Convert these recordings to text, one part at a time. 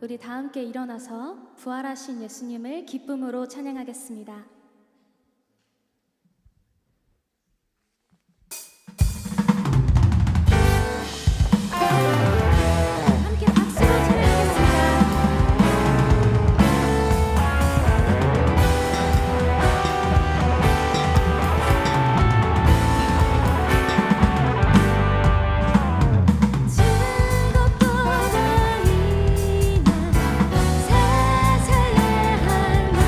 우리 다 함께 일어나서 부활하신 예수님을 기쁨으로 찬양하겠습니다. 함께 박수로 찬양하겠습니다. 주것보다 이나 세세의 할망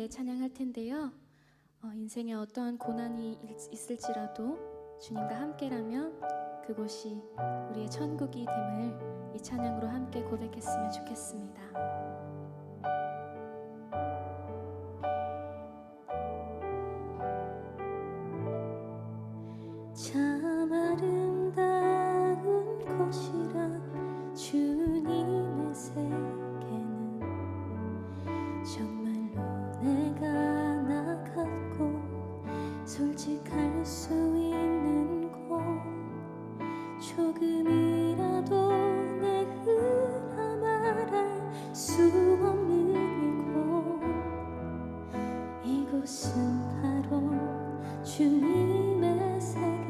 함께 찬양할 텐데요. 인생에 어떠한 고난이 있을지라도 주님과 함께라면 그곳이 우리의 천국이 됨을 이 찬양으로 함께 고백했으면 좋겠습니다. 참 아름다운 곳이라 주님의 세계는 정말로 내가 나갔고 솔직할 수 있는 곳 조금이라도 내 흐라 말할 수 없는 이곳은 바로 주님의 세계라.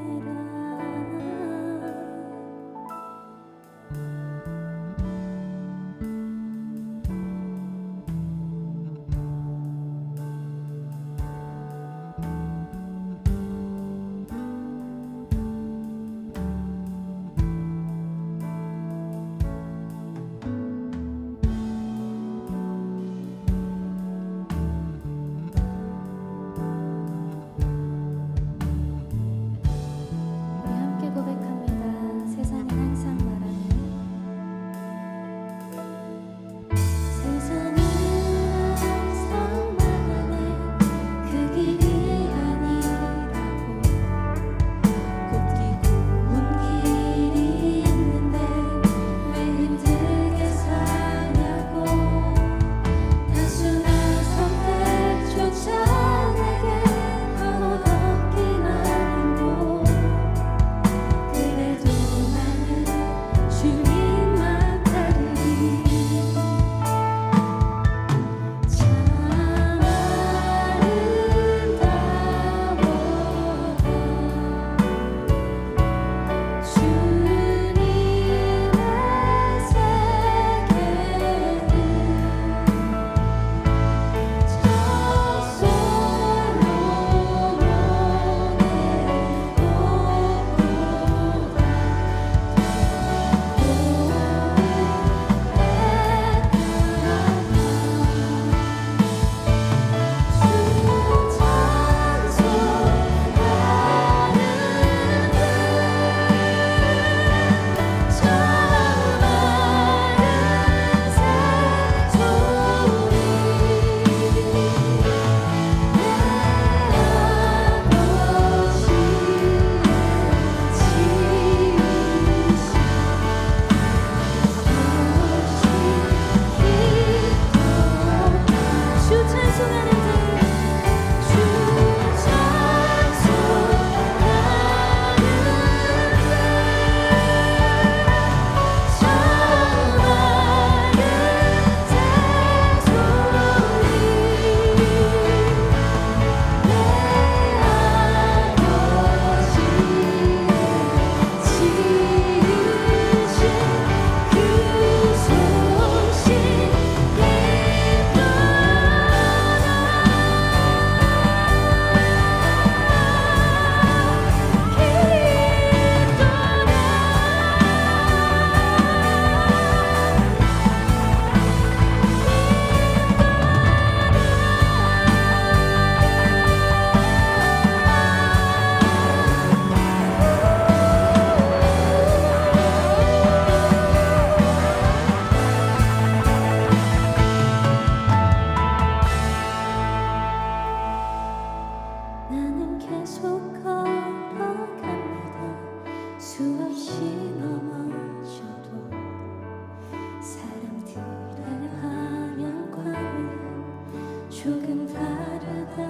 조금 다르다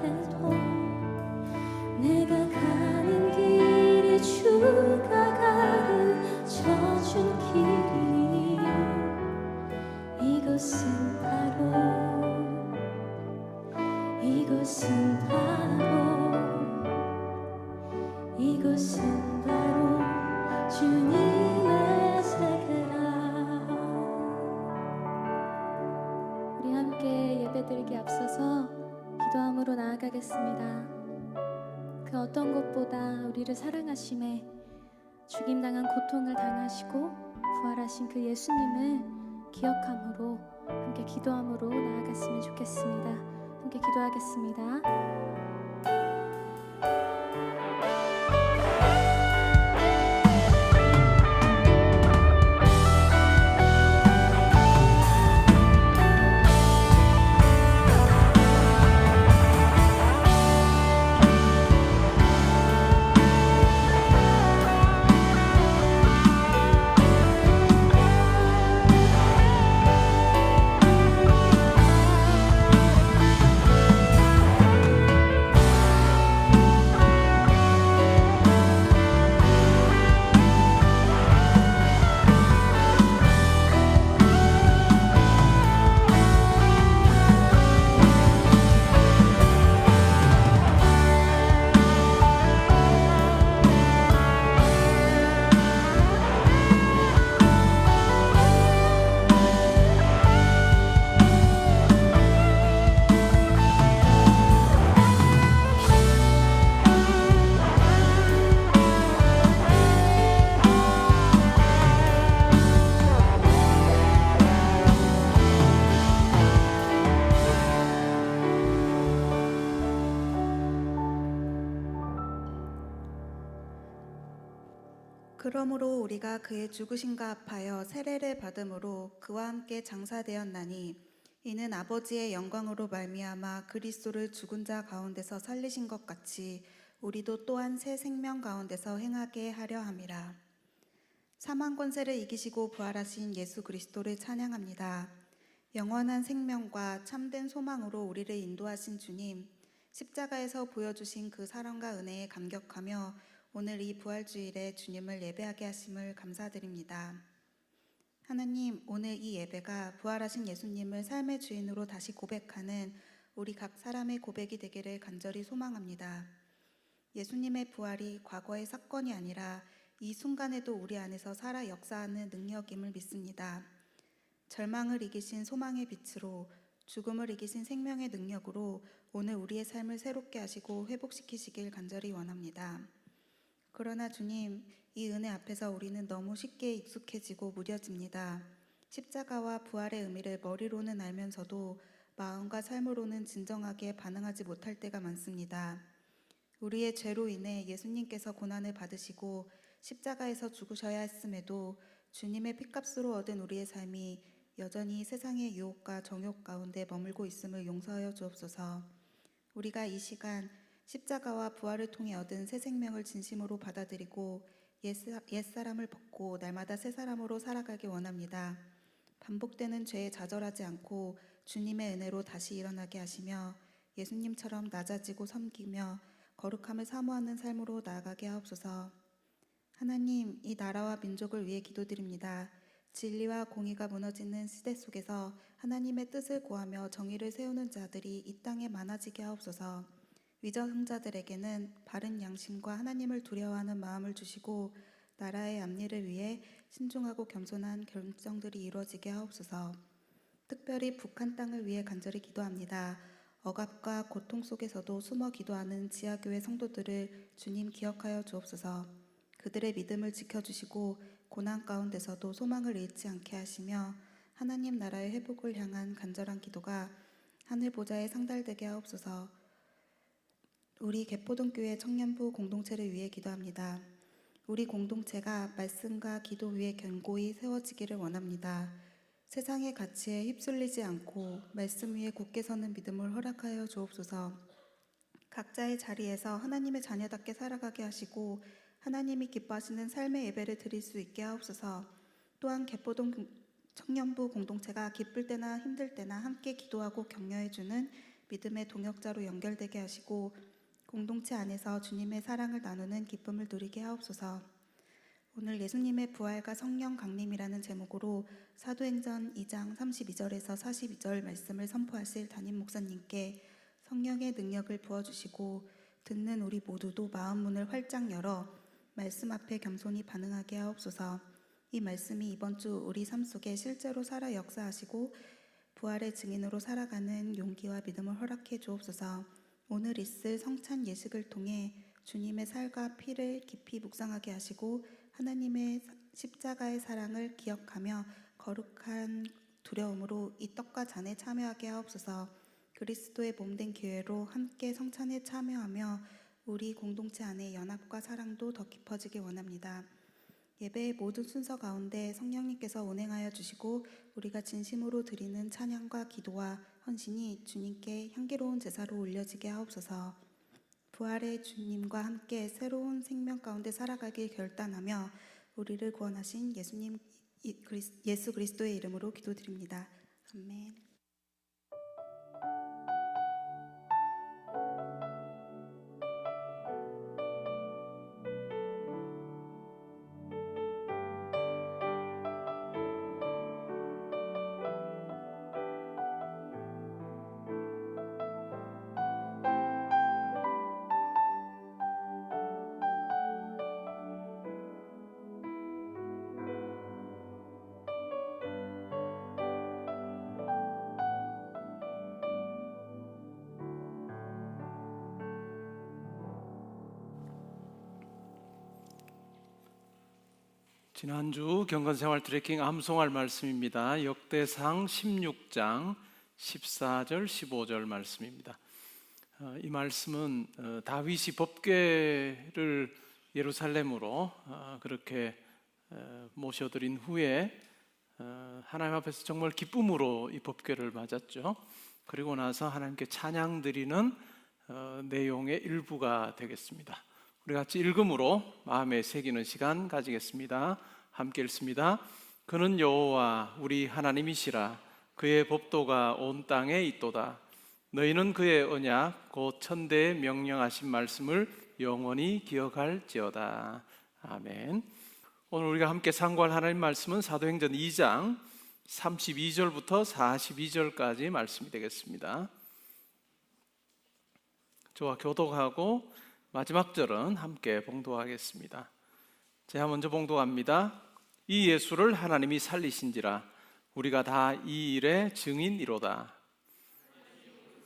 해도 내가 가는 길이 주가 가르쳐준 길이니 이곳은 바로 주님의 세계라. 우리 함께 예배드리기 앞서서 기도함으로 나아가겠습니다. 그 어떤 것보다 우리를 사랑하심에 죽임당한 고통을 당하시고 부활하신 그 예수님을 기억함으로 함께 기도함으로 나아갔으면 좋겠습니다. 함께 기도하겠습니다. 그러므로 우리가 그의 죽으심과 합하여 세례를 받음으로 그와 함께 장사되었나니 이는 아버지의 영광으로 말미암아 그리스도를 죽은 자 가운데서 살리신 것 같이 우리도 또한 새 생명 가운데서 행하게 하려 함이라. 사망 권세를 이기시고 부활하신 예수 그리스도를 찬양합니다. 영원한 생명과 참된 소망으로 우리를 인도하신 주님, 십자가에서 보여주신 그 사랑과 은혜에 감격하며 오늘 이 부활주일에 주님을 예배하게 하심을 감사드립니다. 하나님, 오늘 이 예배가 부활하신 예수님을 삶의 주인으로 다시 고백하는 우리 각 사람의 고백이 되기를 간절히 소망합니다. 예수님의 부활이 과거의 사건이 아니라 이 순간에도 우리 안에서 살아 역사하는 능력임을 믿습니다. 절망을 이기신 소망의 빛으로, 죽음을 이기신 생명의 능력으로 오늘 우리의 삶을 새롭게 하시고 회복시키시길 간절히 원합니다. 그러나 주님, 이 은혜 앞에서 우리는 너무 쉽게 익숙해지고 무뎌집니다. 십자가와 부활의 의미를 머리로는 알면서도 마음과 삶으로는 진정하게 반응하지 못할 때가 많습니다. 우리의 죄로 인해 예수님께서 고난을 받으시고 십자가에서 죽으셔야 했음에도 주님의 피값으로 얻은 우리의 삶이 여전히 세상의 유혹과 정욕 가운데 머물고 있음을 용서하여 주옵소서. 우리가 이 시간 십자가와 부활을 통해 얻은 새 생명을 진심으로 받아들이고 옛사람을 벗고 날마다 새 사람으로 살아가길 원합니다. 반복되는 죄에 좌절하지 않고 주님의 은혜로 다시 일어나게 하시며 예수님처럼 낮아지고 섬기며 거룩함을 사모하는 삶으로 나아가게 하옵소서. 하나님, 이 나라와 민족을 위해 기도드립니다. 진리와 공의가 무너지는 시대 속에서 하나님의 뜻을 구하며 정의를 세우는 자들이 이 땅에 많아지게 하옵소서. 위저흥자들에게는 바른 양심과 하나님을 두려워하는 마음을 주시고 나라의 앞일을 위해 신중하고 겸손한 결정들이 이루어지게 하옵소서. 특별히 북한 땅을 위해 간절히 기도합니다. 억압과 고통 속에서도 숨어 기도하는 지하교회 성도들을 주님 기억하여 주옵소서. 그들의 믿음을 지켜주시고 고난 가운데서도 소망을 잃지 않게 하시며 하나님 나라의 회복을 향한 간절한 기도가 하늘 보좌에 상달되게 하옵소서. 우리 개포동교회 청년부 공동체를 위해 기도합니다. 우리 공동체가 말씀과 기도 위에 견고히 세워지기를 원합니다. 세상의 가치에 휩쓸리지 않고 말씀 위에 굳게 서는 믿음을 허락하여 주옵소서. 각자의 자리에서 하나님의 자녀답게 살아가게 하시고 하나님이 기뻐하시는 삶의 예배를 드릴 수 있게 하옵소서. 또한 개포동 청년부 공동체가 기쁠 때나 힘들 때나 함께 기도하고 격려해주는 믿음의 동역자로 연결되게 하시고 공동체 안에서 주님의 사랑을 나누는 기쁨을 누리게 하옵소서. 오늘 예수님의 부활과 성령 강림이라는 제목으로 사도행전 2장 32절에서 42절 말씀을 선포하실 담임 목사님께 성령의 능력을 부어주시고 듣는 우리 모두도 마음 문을 활짝 열어 말씀 앞에 겸손히 반응하게 하옵소서. 이 말씀이 이번 주 우리 삶 속에 실제로 살아 역사하시고 부활의 증인으로 살아가는 용기와 믿음을 허락해 주옵소서. 오늘 있을 성찬 예식을 통해 주님의 살과 피를 깊이 묵상하게 하시고 하나님의 십자가의 사랑을 기억하며 거룩한 두려움으로 이 떡과 잔에 참여하게 하옵소서. 그리스도의 몸된 교회로 함께 성찬에 참여하며 우리 공동체 안에 연합과 사랑도 더 깊어지길 원합니다. 예배의 모든 순서 가운데 성령님께서 운행하여 주시고 우리가 진심으로 드리는 찬양과 기도와 헌신이 주님께 향기로운 제사로 올려지게 하옵소서. 부활의 주님과 함께 새로운 생명 가운데 살아가길 결단하며 우리를 구원하신 예수 그리스도의 이름으로 기도드립니다. 아멘. 지난주 경건생활 트래킹 암송할 말씀입니다. 역대상 16장 14절 15절 말씀입니다. 이 말씀은 다윗이 법궤를 예루살렘으로 그렇게 모셔드린 후에 하나님 앞에서 정말 기쁨으로 이 법궤를 맞았죠. 그리고 나서 하나님께 찬양 드리는 내용의 일부가 되겠습니다. 우리 같이 읽음으로 마음에 새기는 시간 가지겠습니다. 함께 읽습니다. 그는 여호와 우리 하나님이시라. 그의 법도가 온 땅에 있도다. 너희는 그의 언약 곧 천대에 명령하신 말씀을 영원히 기억할지어다. 아멘. 오늘 우리가 함께 상고할 하나님 말씀은 사도행전 2장 32절부터 42절까지 말씀이 되겠습니다. 저와 교독하고 마지막 절은 함께 봉독하겠습니다. 제가 먼저 봉독합니다. 이 예수를 하나님이 살리신지라 우리가 다 이 일의 증인이로다.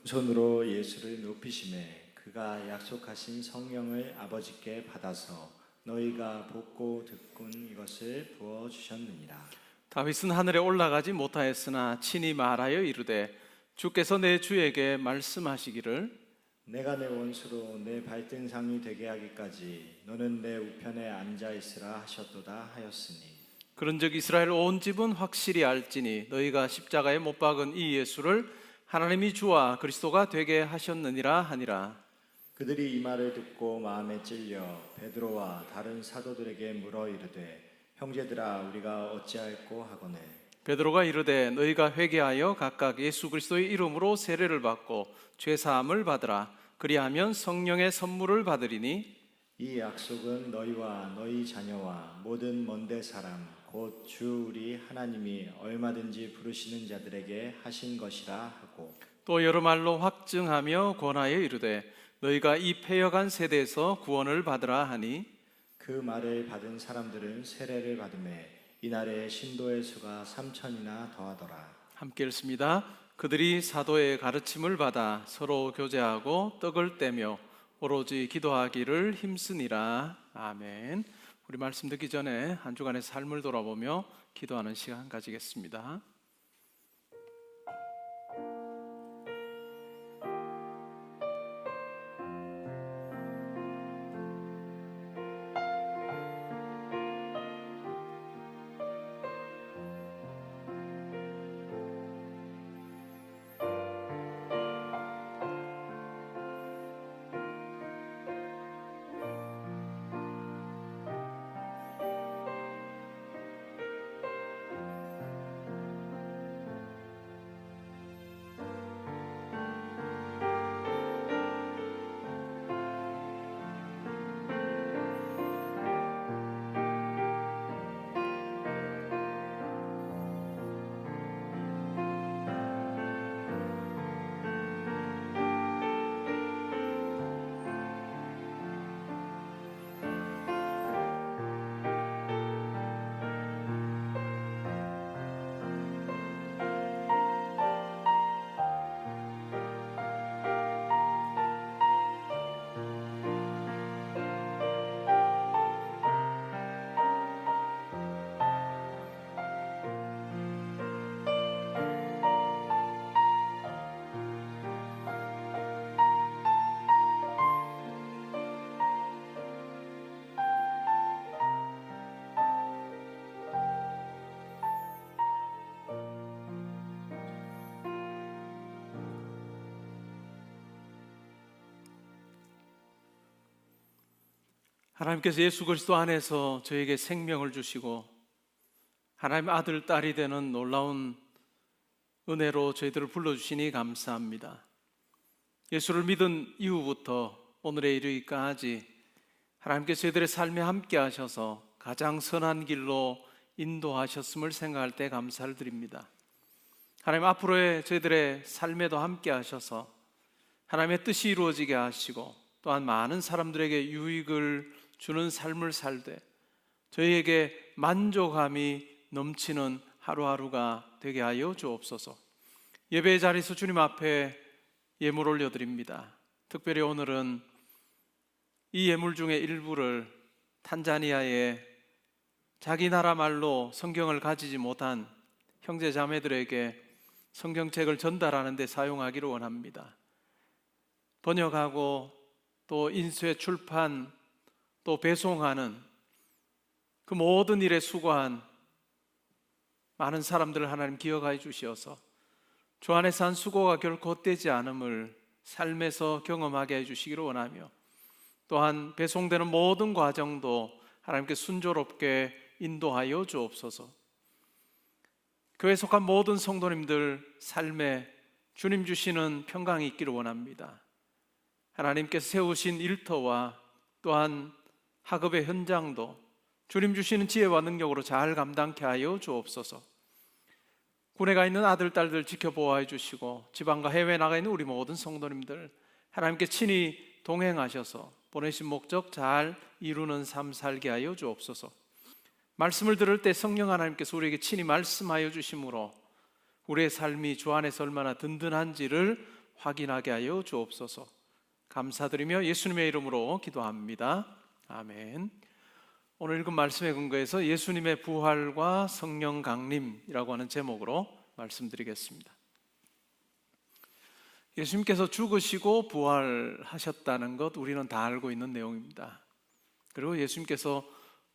손으로 예수를 높이심에 그가 약속하신 성령을 아버지께 받아서 너희가 보고 듣군 이것을 부어주셨느니라. 다윗은 하늘에 올라가지 못하였으나 친히 말하여 이르되 주께서 내 주에게 말씀하시기를 내가 내 원수로 내 발등상이 되게 하기까지 너는 내 우편에 앉아 있으라 하셨도다 하였으니 그런즉 이스라엘 온 집은 확실히 알지니 너희가 십자가에 못 박은 이 예수를 하나님이 주와 그리스도가 되게 하셨느니라 하니라. 그들이 이 말을 듣고 마음에 찔려 베드로와 다른 사도들에게 물어 이르되 형제들아 우리가 어찌할꼬 하거늘 베드로가 이르되 너희가 회개하여 각각 예수 그리스도의 이름으로 세례를 받고 죄 사함을 받으라. 그리하면 성령의 선물을 받으리니 이 약속은 너희와 너희 자녀와 모든 먼데 사람 곧 주 우리 하나님이 얼마든지 부르시는 자들에게 하신 것이라 하고 또 여러 말로 확증하며 권하여 이르되 너희가 이 패역한 세대에서 구원을 받으라 하니 그 말을 받은 사람들은 세례를 받음에 이날에 신도의 수가 3,000이나 더하더라. 함께 읽습니다. 그들이 사도의 가르침을 받아 서로 교제하고 떡을 떼며 오로지 기도하기를 힘쓰니라. 아멘. 우리 말씀 듣기 전에 한 주간의 삶을 돌아보며 기도하는 시간 가지겠습니다. 하나님께서 예수 그리스도 안에서 저에게 생명을 주시고 하나님의 아들, 딸이 되는 놀라운 은혜로 저희들을 불러주시니 감사합니다. 예수를 믿은 이후부터 오늘에 이르기까지 하나님께서 저희들의 삶에 함께 하셔서 가장 선한 길로 인도하셨음을 생각할 때 감사를 드립니다. 하나님, 앞으로의 저희들의 삶에도 함께 하셔서 하나님의 뜻이 이루어지게 하시고 또한 많은 사람들에게 유익을 주는 삶을 살되 저희에게 만족함이 넘치는 하루하루가 되게 하여 주옵소서. 예배의 자리에서 주님 앞에 예물 올려드립니다. 특별히 오늘은 이 예물 중에 일부를 탄자니아에 자기 나라 말로 성경을 가지지 못한 형제 자매들에게 성경책을 전달하는 데 사용하기를 원합니다. 번역하고 또 인쇄, 출판, 또 배송하는 그 모든 일에 수고한 많은 사람들을 하나님 기억하여 주시어서 주 안에서 한 수고가 결코 헛되지 않음을 삶에서 경험하게 해주시기를 원하며 또한 배송되는 모든 과정도 하나님께 순조롭게 인도하여 주옵소서. 교회에 속한 모든 성도님들 삶에 주님 주시는 평강이 있기를 원합니다. 하나님께서 세우신 일터와 또한 학업의 현장도 주님 주시는 지혜와 능력으로 잘 감당케 하여 주옵소서. 군에 가 있는 아들, 딸들 지켜보호해 주시고 지방과 해외에 나가 있는 우리 모든 성도님들 하나님께 친히 동행하셔서 보내신 목적 잘 이루는 삶 살게 하여 주옵소서. 말씀을 들을 때 성령 하나님께서 우리에게 친히 말씀하여 주심으로 우리의 삶이 주 안에서 얼마나 든든한지를 확인하게 하여 주옵소서. 감사드리며 예수님의 이름으로 기도합니다. 아멘. 오늘 읽은 말씀에 근거해서 예수님의 부활과 성령 강림이라고 하는 제목으로 말씀드리겠습니다. 예수님께서 죽으시고 부활하셨다는 것 우리는 다 알고 있는 내용입니다. 그리고 예수님께서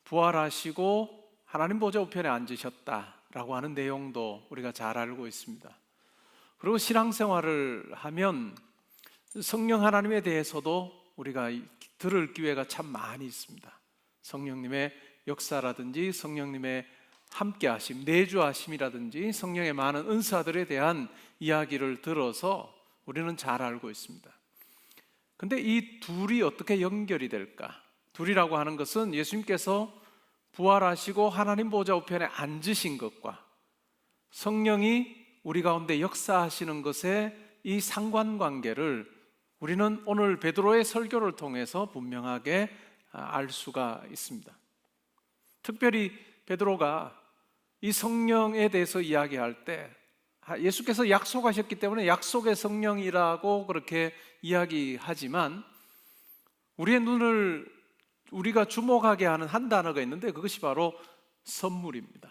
부활하시고 하나님 보좌 우편에 앉으셨다라고 하는 내용도 우리가 잘 알고 있습니다. 그리고 신앙생활을 하면 성령 하나님에 대해서도 우리가 들을 기회가 참 많이 있습니다. 성령님의 역사라든지 성령님의 함께하심, 내주하심이라든지 성령의 많은 은사들에 대한 이야기를 들어서 우리는 잘 알고 있습니다. 근데 이 둘이 어떻게 연결이 될까? 둘이라고 하는 것은 예수님께서 부활하시고 하나님 보좌 우편에 앉으신 것과 성령이 우리 가운데 역사하시는 것의 이 상관관계를 우리는 오늘 베드로의 설교를 통해서 분명하게 알 수가 있습니다. 특별히 베드로가 이 성령에 대해서 이야기할 때 예수께서 약속하셨기 때문에 약속의 성령이라고 그렇게 이야기하지만 우리의 눈을 우리가 주목하게 하는 한 단어가 있는데 그것이 바로 선물입니다.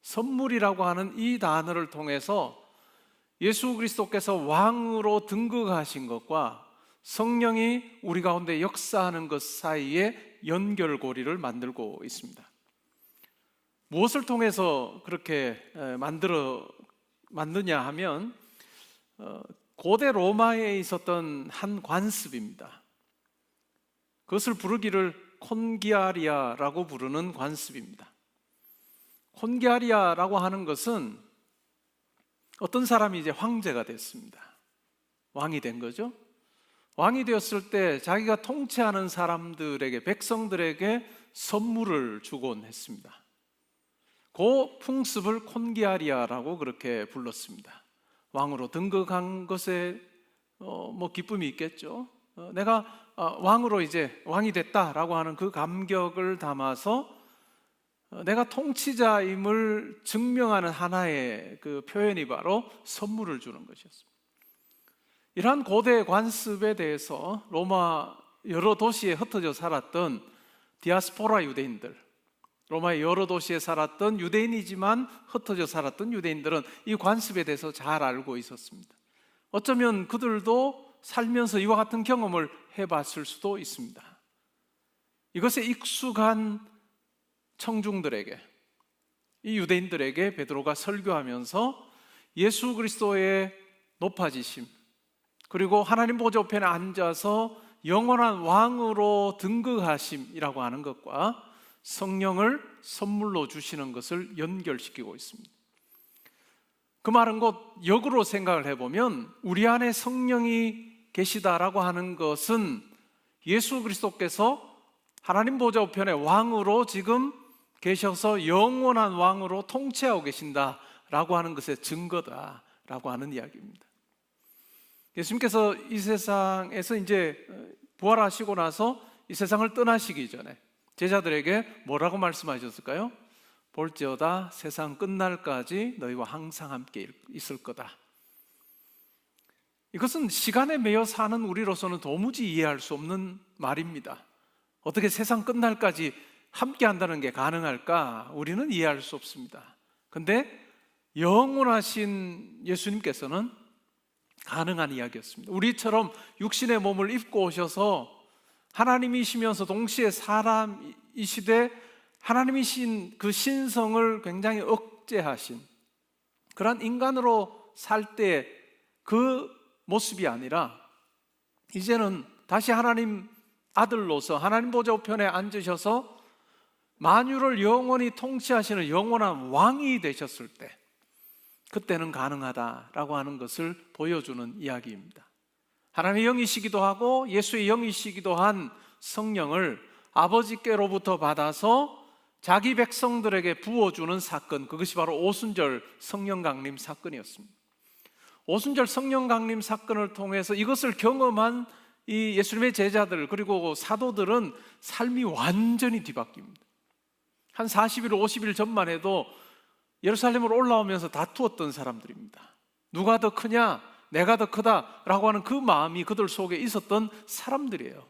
선물이라고 하는 이 단어를 통해서 예수 그리스도께서 왕으로 등극하신 것과 성령이 우리 가운데 역사하는 것 사이에 연결고리를 만들고 있습니다. 무엇을 통해서 그렇게 만드냐 하면 고대 로마에 있었던 한 관습입니다. 그것을 부르기를 콘기아리아라고 부르는 관습입니다. 콘기아리아라고 하는 것은 어떤 사람이 이제 황제가 됐습니다. 왕이 된 거죠. 왕이 되었을 때 자기가 통치하는 사람들에게, 백성들에게 선물을 주곤 했습니다. 그 풍습을 콘기아리아라고 그렇게 불렀습니다. 왕으로 등극한 것에 기쁨이 있겠죠. 내가 왕으로 이제 왕이 됐다라고 하는 그 감격을 담아서 내가 통치자임을 증명하는 하나의 그 표현이 바로 선물을 주는 것이었습니다. 이러한 고대 관습에 대해서 로마 여러 도시에 흩어져 살았던 디아스포라 유대인들, 로마의 여러 도시에 살았던 유대인이지만 흩어져 살았던 유대인들은 이 관습에 대해서 잘 알고 있었습니다. 어쩌면 그들도 살면서 이와 같은 경험을 해봤을 수도 있습니다. 이것에 익숙한 청중들에게, 이 유대인들에게 베드로가 설교하면서 예수 그리스도의 높아지심, 그리고 하나님 보좌 우편에 앉아서 영원한 왕으로 등극하심이라고 하는 것과 성령을 선물로 주시는 것을 연결시키고 있습니다. 그 말은 곧 역으로 생각을 해보면 우리 안에 성령이 계시다라고 하는 것은 예수 그리스도께서 하나님 보좌 우편의 왕으로 지금 계셔서 영원한 왕으로 통치하고 계신다라고 하는 것의 증거다라고 하는 이야기입니다. 예수님께서 이 세상에서 이제 부활하시고 나서 이 세상을 떠나시기 전에 제자들에게 뭐라고 말씀하셨을까요? 볼지어다 세상 끝날까지 너희와 항상 함께 있을 거다. 이것은 시간에 매여 사는 우리로서는 도무지 이해할 수 없는 말입니다. 어떻게 세상 끝날까지 함께 한다는 게 가능할까? 우리는 이해할 수 없습니다. 근데 영원하신 예수님께서는 가능한 이야기였습니다. 우리처럼 육신의 몸을 입고 오셔서 하나님이시면서 동시에 사람이시되 하나님이신 그 신성을 굉장히 억제하신 그런 인간으로 살 때 그 모습이 아니라 이제는 다시 하나님 아들로서 하나님 보좌 우편에 앉으셔서 만유를 영원히 통치하시는 영원한 왕이 되셨을 때 그때는 가능하다라고 하는 것을 보여주는 이야기입니다. 하나님의 영이시기도 하고 예수의 영이시기도 한 성령을 아버지께로부터 받아서 자기 백성들에게 부어주는 사건, 그것이 바로 오순절 성령 강림 사건이었습니다. 오순절 성령 강림 사건을 통해서 이것을 경험한 이 예수님의 제자들 그리고 사도들은 삶이 완전히 뒤바뀝니다. 한 40일, 50일 전만 해도 예루살렘으로 올라오면서 다투었던 사람들입니다. 누가 더 크냐? 내가 더 크다라고 하는 그 마음이 그들 속에 있었던 사람들이에요.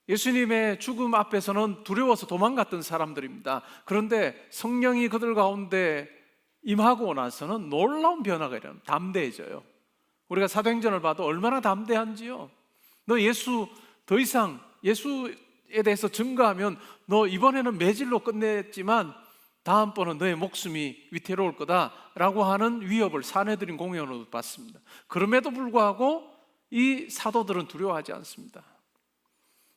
예수님의 죽음 앞에서는 두려워서 도망갔던 사람들입니다. 그런데 성령이 그들 가운데 임하고 나서는 놀라운 변화가 일어나요. 담대해져요. 우리가 사도행전을 봐도 얼마나 담대한지요. 너 예수 더 이상 예수에 대해서 증거하면 너 이번에는 매질로 끝냈지만 다음번은 너의 목숨이 위태로울 거다라고 하는 위협을 사내들인 공연으로 받습니다. 그럼에도 불구하고 이 사도들은 두려워하지 않습니다.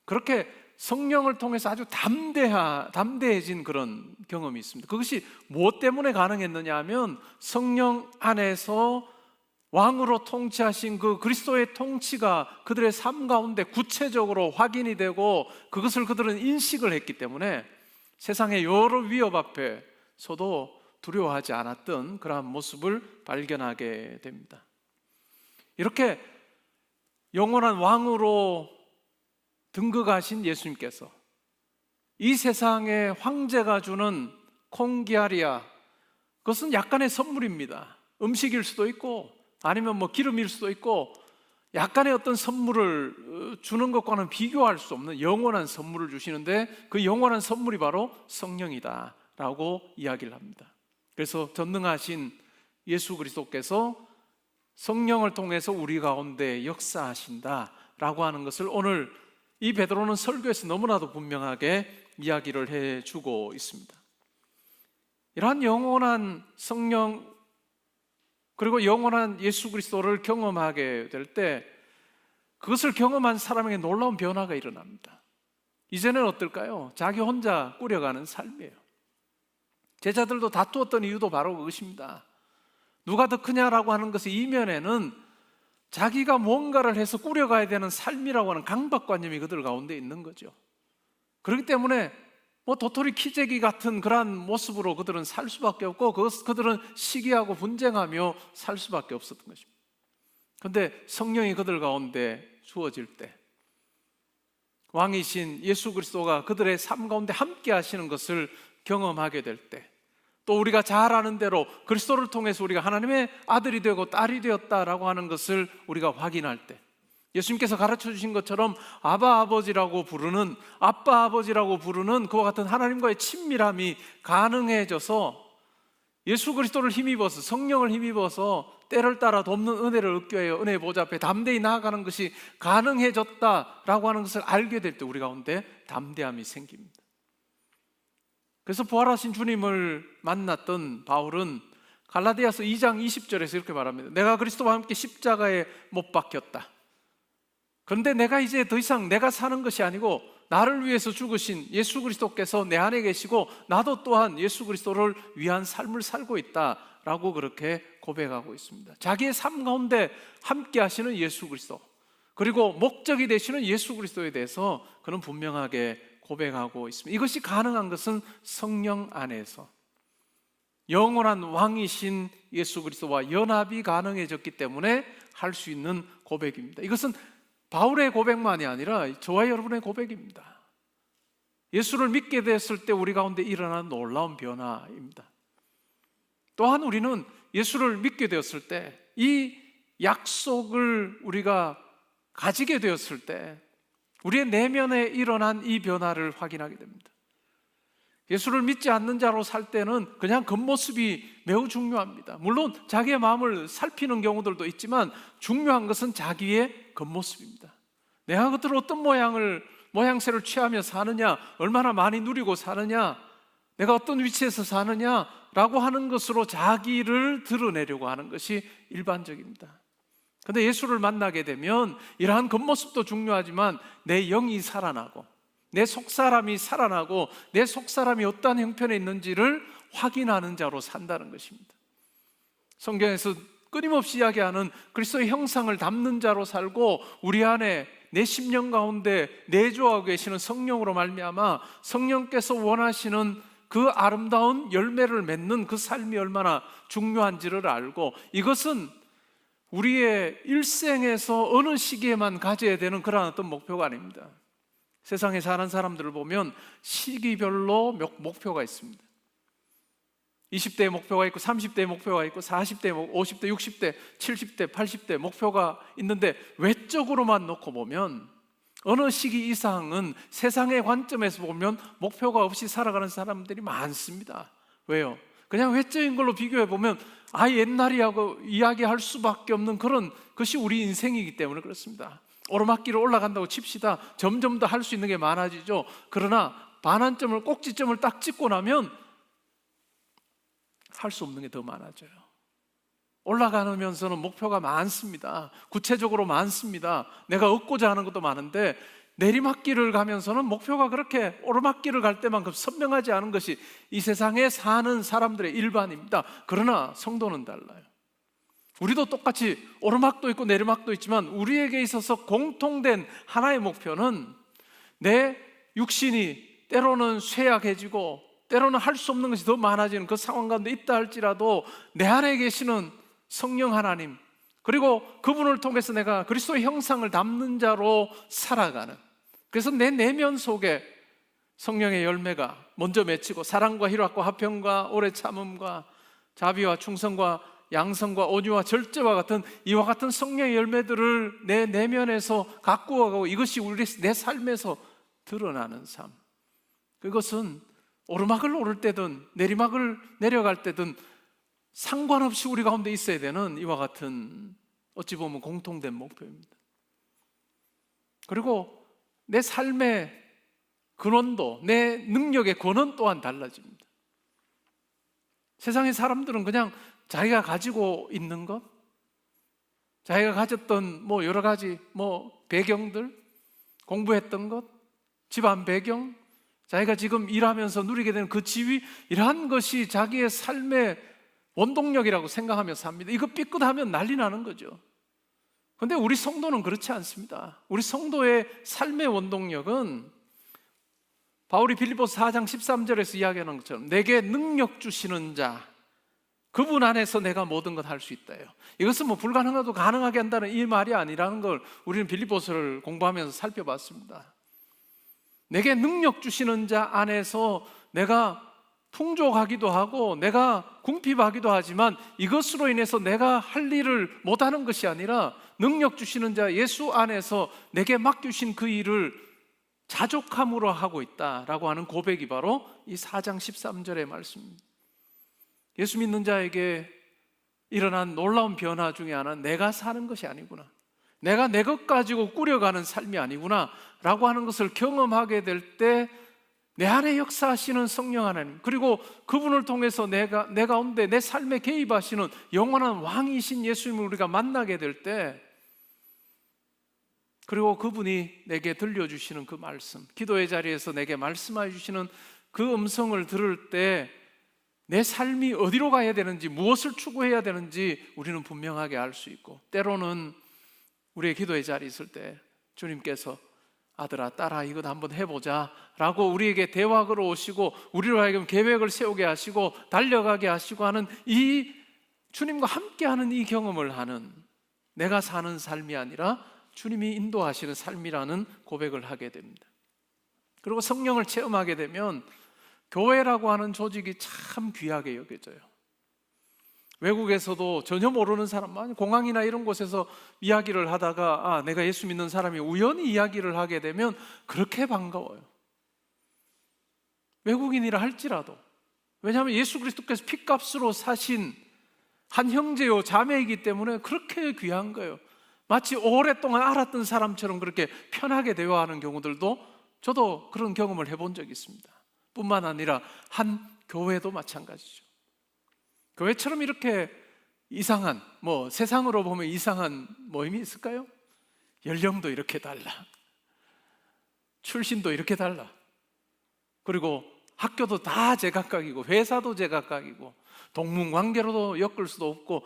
그렇게 성령을 통해서 아주 담대해진 그런 경험이 있습니다. 그것이 무엇 때문에 가능했느냐 하면 성령 안에서 왕으로 통치하신 그 그리스도의 통치가 그들의 삶 가운데 구체적으로 확인이 되고 그것을 그들은 인식을 했기 때문에 세상의 여러 위협 앞에서도 두려워하지 않았던 그러한 모습을 발견하게 됩니다. 이렇게 영원한 왕으로 등극하신 예수님께서 이 세상의 황제가 주는 콩기아리아, 그것은 약간의 선물입니다. 음식일 수도 있고 아니면 뭐 기름일 수도 있고 약간의 어떤 선물을 주는 것과는 비교할 수 없는 영원한 선물을 주시는데 그 영원한 선물이 바로 성령이다 라고 이야기를 합니다. 그래서 전능하신 예수 그리스도께서 성령을 통해서 우리 가운데 역사하신다 라고 하는 것을 오늘 이 베드로는 설교에서 너무나도 분명하게 이야기를 해주고 있습니다. 이러한 영원한 성령 그리고 영원한 예수 그리스도를 경험하게 될 때 그것을 경험한 사람에게 놀라운 변화가 일어납니다. 이제는 어떨까요? 자기 혼자 꾸려가는 삶이에요. 제자들도 다투었던 이유도 바로 그것입니다. 누가 더 크냐라고 하는 것의 이면에는 자기가 뭔가를 해서 꾸려가야 되는 삶이라고 하는 강박관념이 그들 가운데 있는 거죠. 그렇기 때문에 도토리 키재기 같은 그러한 모습으로 그들은 살 수밖에 없고 그들은 시기하고 분쟁하며 살 수밖에 없었던 것입니다. 그런데 성령이 그들 가운데 주어질 때 왕이신 예수 그리스도가 그들의 삶 가운데 함께 하시는 것을 경험하게 될 때 또 우리가 잘 아는 대로 그리스도를 통해서 우리가 하나님의 아들이 되고 딸이 되었다라고 하는 것을 우리가 확인할 때 예수님께서 가르쳐 주신 것처럼 아바 아버지라고 부르는 아빠 아버지라고 부르는 그와 같은 하나님과의 친밀함이 가능해져서 예수 그리스도를 힘입어서 성령을 힘입어서 때를 따라 돕는 은혜를 얻게 하여 은혜의 보좌 앞에 담대히 나아가는 것이 가능해졌다라고 하는 것을 알게 될 때 우리 가운데 담대함이 생깁니다. 그래서 부활하신 주님을 만났던 바울은 갈라디아서 2장 20절에서 이렇게 말합니다. 내가 그리스도와 함께 십자가에 못 박혔다. 그런데 내가 이제 더 이상 내가 사는 것이 아니고 나를 위해서 죽으신 예수 그리스도께서 내 안에 계시고 나도 또한 예수 그리스도를 위한 삶을 살고 있다라고 그렇게 고백하고 있습니다. 자기의 삶 가운데 함께 하시는 예수 그리스도, 그리고 목적이 되시는 예수 그리스도에 대해서 그는 분명하게 고백하고 있습니다. 이것이 가능한 것은 성령 안에서 영원한 왕이신 예수 그리스도와 연합이 가능해졌기 때문에 할 수 있는 고백입니다. 이것은 바울의 고백만이 아니라 저와 여러분의 고백입니다. 예수를 믿게 됐을 때 우리 가운데 일어난 놀라운 변화입니다. 또한 우리는 예수를 믿게 되었을 때 이 약속을 우리가 가지게 되었을 때 우리의 내면에 일어난 이 변화를 확인하게 됩니다. 예수를 믿지 않는 자로 살 때는 그냥 겉모습이 매우 중요합니다. 물론 자기의 마음을 살피는 경우들도 있지만 중요한 것은 자기의 겉모습입니다. 내가 그들 어떤 모양새를 취하며 사느냐, 얼마나 많이 누리고 사느냐, 내가 어떤 위치에서 사느냐라고 하는 것으로 자기를 드러내려고 하는 것이 일반적입니다. 그런데 예수를 만나게 되면 이러한 겉모습도 중요하지만 내 영이 살아나고 내 속사람이 살아나고 내 속사람이 어떠한 형편에 있는지를 확인하는 자로 산다는 것입니다. 성경에서 끊임없이 이야기하는 그리스도의 형상을 담는 자로 살고 우리 안에 내 심령 가운데 내주하고 계시는 성령으로 말미암아 성령께서 원하시는 그 아름다운 열매를 맺는 그 삶이 얼마나 중요한지를 알고, 이것은 우리의 일생에서 어느 시기에만 가져야 되는 그런 어떤 목표가 아닙니다. 세상에 사는 사람들을 보면 시기별로 목표가 있습니다. 20대의 목표가 있고 30대의 목표가 있고 40대, 50대, 60대, 70대, 80대 목표가 있는데 외적으로만 놓고 보면 어느 시기 이상은 세상의 관점에서 보면 목표가 없이 살아가는 사람들이 많습니다. 왜요? 그냥 외적인 걸로 비교해 보면 옛날이하고 이야기할 수밖에 없는 그런 것이 우리 인생이기 때문에 그렇습니다. 오르막길을 올라간다고 칩시다. 점점 더 할 수 있는 게 많아지죠. 그러나 반환점을, 꼭지점을 딱 찍고 나면 할 수 없는 게 더 많아져요. 올라가면서는 목표가 많습니다. 구체적으로 많습니다. 내가 얻고자 하는 것도 많은데 내리막길을 가면서는 목표가 그렇게 오르막길을 갈 때만큼 선명하지 않은 것이 이 세상에 사는 사람들의 일반입니다. 그러나 성도는 달라요. 우리도 똑같이 오르막도 있고 내리막도 있지만 우리에게 있어서 공통된 하나의 목표는 내 육신이 때로는 쇠약해지고 때로는 할 수 없는 것이 더 많아지는 그 상황 가운데 있다 할지라도 내 안에 계시는 성령 하나님, 그리고 그분을 통해서 내가 그리스도의 형상을 담는 자로 살아가는, 그래서 내 내면 속에 성령의 열매가 먼저 맺히고 사랑과 희락과 화평과 오래 참음과 자비와 충성과 양성과 온유와 절제와 같은 이와 같은 성령의 열매들을 내 내면에서 가꾸어가고 이것이 내 삶에서 드러나는 삶, 그것은 오르막을 오를 때든 내리막을 내려갈 때든 상관없이 우리 가운데 있어야 되는 이와 같은 어찌 보면 공통된 목표입니다. 그리고 내 삶의 근원도, 내 능력의 권원 또한 달라집니다. 세상의 사람들은 그냥 자기가 가지고 있는 것, 자기가 가졌던 여러 가지 배경들, 공부했던 것, 집안 배경, 자기가 지금 일하면서 누리게 되는 그 지위, 이러한 것이 자기의 삶의 원동력이라고 생각하며 삽니다. 이거 삐끗하면 난리 나는 거죠. 그런데 우리 성도는 그렇지 않습니다. 우리 성도의 삶의 원동력은 바울이 빌립보서 4장 13절에서 이야기하는 것처럼 내게 능력 주시는 자, 그분 안에서 내가 모든 것 할 수 있다요. 이것은 불가능하도 가능하게 한다는 이 말이 아니라는 걸 우리는 빌립보서를 공부하면서 살펴봤습니다. 내게 능력 주시는 자 안에서 내가 풍족하기도 하고 내가 궁핍하기도 하지만 이것으로 인해서 내가 할 일을 못하는 것이 아니라 능력 주시는 자 예수 안에서 내게 맡기신 그 일을 자족함으로 하고 있다라고 하는 고백이 바로 이 4장 13절의 말씀입니다. 예수 믿는 자에게 일어난 놀라운 변화 중에 하나는 내가 사는 것이 아니구나, 내가 내 것 가지고 꾸려가는 삶이 아니구나 라고 하는 것을 경험하게 될 때 내 안에 역사하시는 성령 하나님, 그리고 그분을 통해서 내 가운데 내 삶에 개입하시는 영원한 왕이신 예수님을 우리가 만나게 될 때 그리고 그분이 내게 들려주시는 그 말씀, 기도의 자리에서 내게 말씀해 주시는 그 음성을 들을 때 내 삶이 어디로 가야 되는지, 무엇을 추구해야 되는지 우리는 분명하게 알 수 있고, 때로는 우리의 기도의 자리에 있을 때 주님께서 아들아, 딸아, 이것 한번 해보자 라고 우리에게 대화 걸어오시고 우리로 하여금 계획을 세우게 하시고 달려가게 하시고 하는 이 주님과 함께하는 이 경험을 하는, 내가 사는 삶이 아니라 주님이 인도하시는 삶이라는 고백을 하게 됩니다. 그리고 성령을 체험하게 되면 교회라고 하는 조직이 참 귀하게 여겨져요. 외국에서도 전혀 모르는 사람, 공항이나 이런 곳에서 이야기를 하다가 내가 예수 믿는 사람이 우연히 이야기를 하게 되면 그렇게 반가워요. 외국인이라 할지라도. 왜냐하면 예수 그리스도께서 핏값으로 사신 한 형제요 자매이기 때문에 그렇게 귀한 거예요. 마치 오랫동안 알았던 사람처럼 그렇게 편하게 대화하는 경우들도 저도 그런 경험을 해본 적이 있습니다. 뿐만 아니라 한 교회도 마찬가지죠. 교회처럼 이렇게 이상한, 세상으로 보면 이상한 모임이 있을까요? 연령도 이렇게 달라, 출신도 이렇게 달라, 그리고 학교도 다 제각각이고 회사도 제각각이고 동문관계로도 엮을 수도 없고,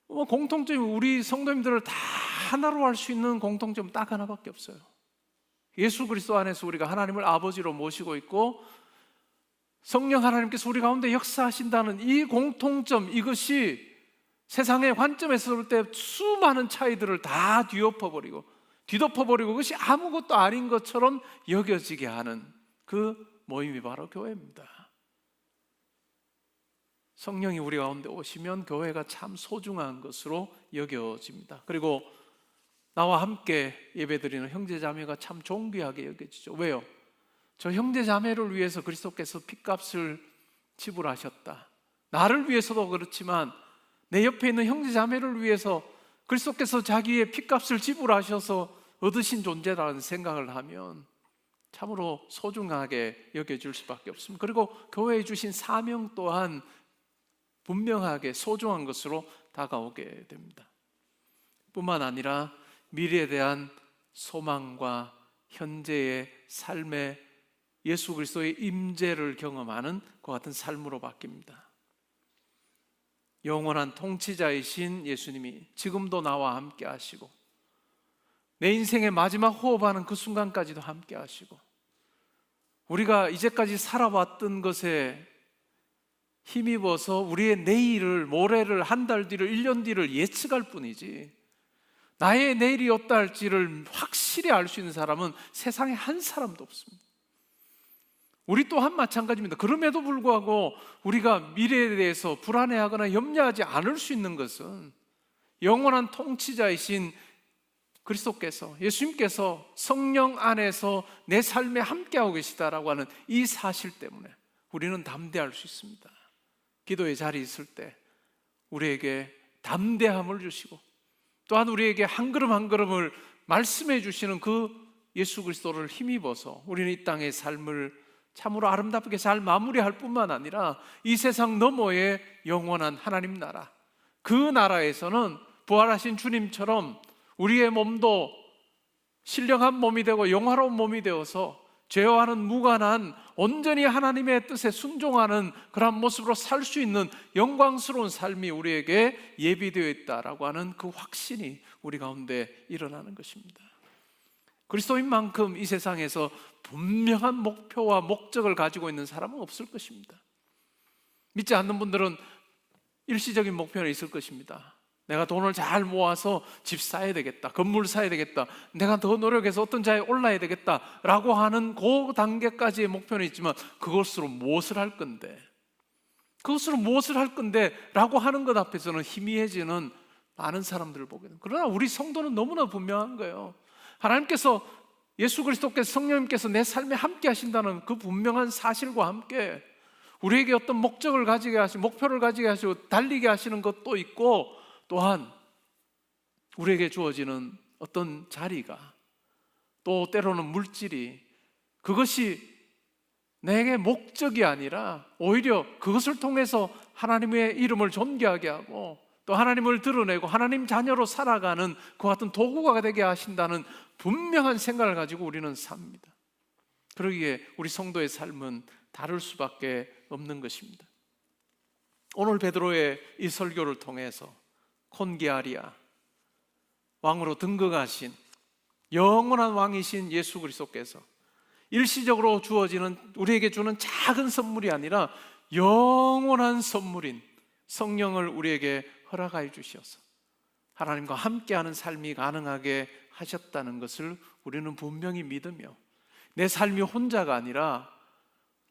공통점이 우리 성도님들을 다 하나로 할 수 있는 공통점 딱 하나밖에 없어요. 예수 그리스도 안에서 우리가 하나님을 아버지로 모시고 있고 성령 하나님께서 우리 가운데 역사하신다는 이 공통점, 이것이 세상의 관점에서 볼 때 수많은 차이들을 다 뒤덮어버리고 그것이 아무것도 아닌 것처럼 여겨지게 하는 그 모임이 바로 교회입니다. 성령이 우리 가운데 오시면 교회가 참 소중한 것으로 여겨집니다. 그리고 나와 함께 예배드리는 형제자매가 참 존귀하게 여겨지죠. 왜요? 저 형제자매를 위해서 그리스도께서 핏값을 지불하셨다. 나를 위해서도 그렇지만 내 옆에 있는 형제자매를 위해서 그리스도께서 자기의 핏값을 지불하셔서 얻으신 존재라는 생각을 하면 참으로 소중하게 여겨질 수밖에 없습니다. 그리고 교회에 주신 사명 또한 분명하게 소중한 것으로 다가오게 됩니다. 뿐만 아니라 미래에 대한 소망과 현재의 삶에 예수 그리스도의 임재를 경험하는 그 같은 삶으로 바뀝니다. 영원한 통치자이신 예수님이 지금도 나와 함께 하시고 내 인생의 마지막 호흡하는 그 순간까지도 함께 하시고 우리가 이제까지 살아왔던 것에 힘입어서 우리의 내일을, 모레를, 한 달 뒤를, 1년 뒤를 예측할 뿐이지 나의 내일이 어떠 할지를 확실히 알 수 있는 사람은 세상에 한 사람도 없습니다. 우리 또한 마찬가지입니다. 그럼에도 불구하고 우리가 미래에 대해서 불안해하거나 염려하지 않을 수 있는 것은 영원한 통치자이신 그리스도께서, 예수님께서 성령 안에서 내 삶에 함께하고 계시다라고 하는 이 사실 때문에 우리는 담대할 수 있습니다. 기도의 자리에 있을 때 우리에게 담대함을 주시고 또한 우리에게 한 걸음 한 걸음을 말씀해 주시는 그 예수 그리스도를 힘입어서 우리는 이 땅의 삶을 참으로 아름답게 잘 마무리할 뿐만 아니라 이 세상 너머의 영원한 하나님 나라, 그 나라에서는 부활하신 주님처럼 우리의 몸도 신령한 몸이 되고 영화로운 몸이 되어서 죄와는 무관한 온전히 하나님의 뜻에 순종하는 그런 모습으로 살 수 있는 영광스러운 삶이 우리에게 예비되어 있다라고 하는 그 확신이 우리 가운데 일어나는 것입니다. 그리스도인 만큼 이 세상에서 분명한 목표와 목적을 가지고 있는 사람은 없을 것입니다. 믿지 않는 분들은 일시적인 목표는 있을 것입니다. 내가 돈을 잘 모아서 집 사야 되겠다, 건물 사야 되겠다, 내가 더 노력해서 어떤 자리에 올라야 되겠다 라고 하는 그 단계까지의 목표는 있지만 그것으로 무엇을 할 건데, 그것으로 무엇을 할 건데 라고 하는 것 앞에서는 희미해지는 많은 사람들을 보게 됩니다. 그러나 우리 성도는 너무나 분명한 거예요. 하나님께서, 예수 그리스도께서, 성령님께서 내 삶에 함께 하신다는 그 분명한 사실과 함께 우리에게 어떤 목적을 가지게 하시고 목표를 가지게 하시고 달리게 하시는 것도 있고, 또한 우리에게 주어지는 어떤 자리가, 또 때로는 물질이, 그것이 내게 목적이 아니라 오히려 그것을 통해서 하나님의 이름을 존귀하게 하고 또 하나님을 드러내고 하나님 자녀로 살아가는 그 같은 도구가 되게 하신다는 분명한 생각을 가지고 우리는 삽니다. 그러기에 우리 성도의 삶은 다를 수밖에 없는 것입니다. 오늘 베드로의 이 설교를 통해서 콘기아리아, 왕으로 등극하신 영원한 왕이신 예수 그리스도께서 일시적으로 주어지는, 우리에게 주는 작은 선물이 아니라 영원한 선물인 성령을 우리에게 허락하여 주셔서 하나님과 함께하는 삶이 가능하게 하셨다는 것을 우리는 분명히 믿으며, 내 삶이 혼자가 아니라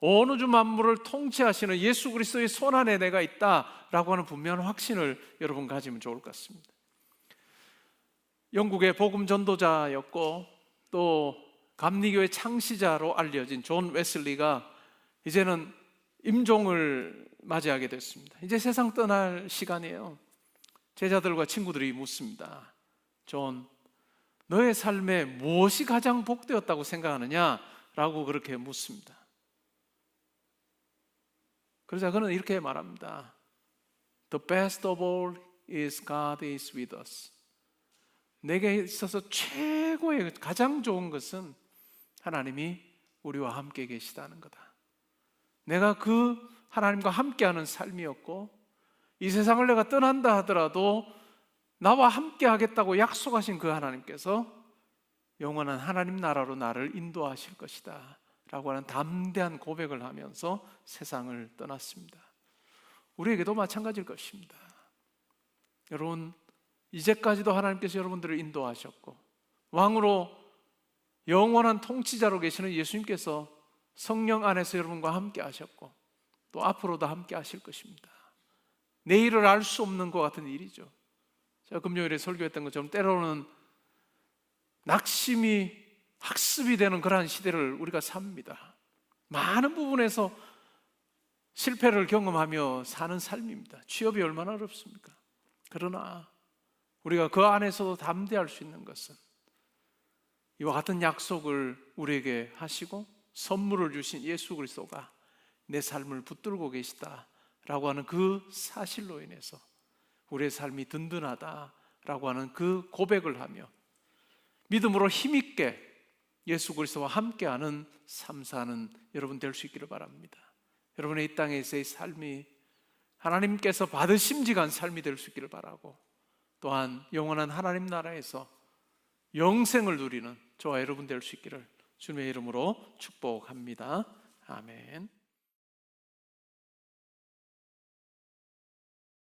온 우주 만물을 통치하시는 예수 그리스도의 손 안에 내가 있다라고 하는 분명한 확신을 여러분 가지면 좋을 것 같습니다. 영국의 복음 전도자였고 또 감리교의 창시자로 알려진 존 웨슬리가 이제는 임종을 맞이하게 됐습니다. 이제 세상 떠날 시간이에요. 제자들과 친구들이 묻습니다. 존, 너의 삶에 무엇이 가장 복되었다고 생각하느냐? 라고 그렇게 묻습니다. 그러자 그는 이렇게 말합니다. The best of all is God is with us. 내게 있어서 최고의 가장 좋은 것은 하나님이 우리와 함께 계시다는 거다. 내가 그 하나님과 함께하는 삶이었고, 이 세상을 내가 떠난다 하더라도 나와 함께 하겠다고 약속하신 그 하나님께서 영원한 하나님 나라로 나를 인도하실 것이다 라고 하는 담대한 고백을 하면서 세상을 떠났습니다. 우리에게도 마찬가지일 것입니다. 여러분, 이제까지도 하나님께서 여러분들을 인도하셨고 왕으로 영원한 통치자로 계시는 예수님께서 성령 안에서 여러분과 함께 하셨고 또 앞으로도 함께 하실 것입니다. 내일을 알 수 없는 것 같은 일이죠. 제가 금요일에 설교했던 것처럼 때로는 낙심이 학습이 되는 그러한 시대를 우리가 삽니다. 많은 부분에서 실패를 경험하며 사는 삶입니다. 취업이 얼마나 어렵습니까? 그러나 우리가 그 안에서도 담대할 수 있는 것은 이와 같은 약속을 우리에게 하시고 선물을 주신 예수 그리스도가 내 삶을 붙들고 계시다라고 하는 그 사실로 인해서 우리의 삶이 든든하다라고 하는 그 고백을 하며 믿음으로 힘있게 예수 그리스도와 함께하는 삶 사는 여러분 될 수 있기를 바랍니다. 여러분의 이 땅에서의 삶이 하나님께서 받으심직한 삶이 될 수 있기를 바라고, 또한 영원한 하나님 나라에서 영생을 누리는 저와 여러분 될 수 있기를 주님의 이름으로 축복합니다. 아멘.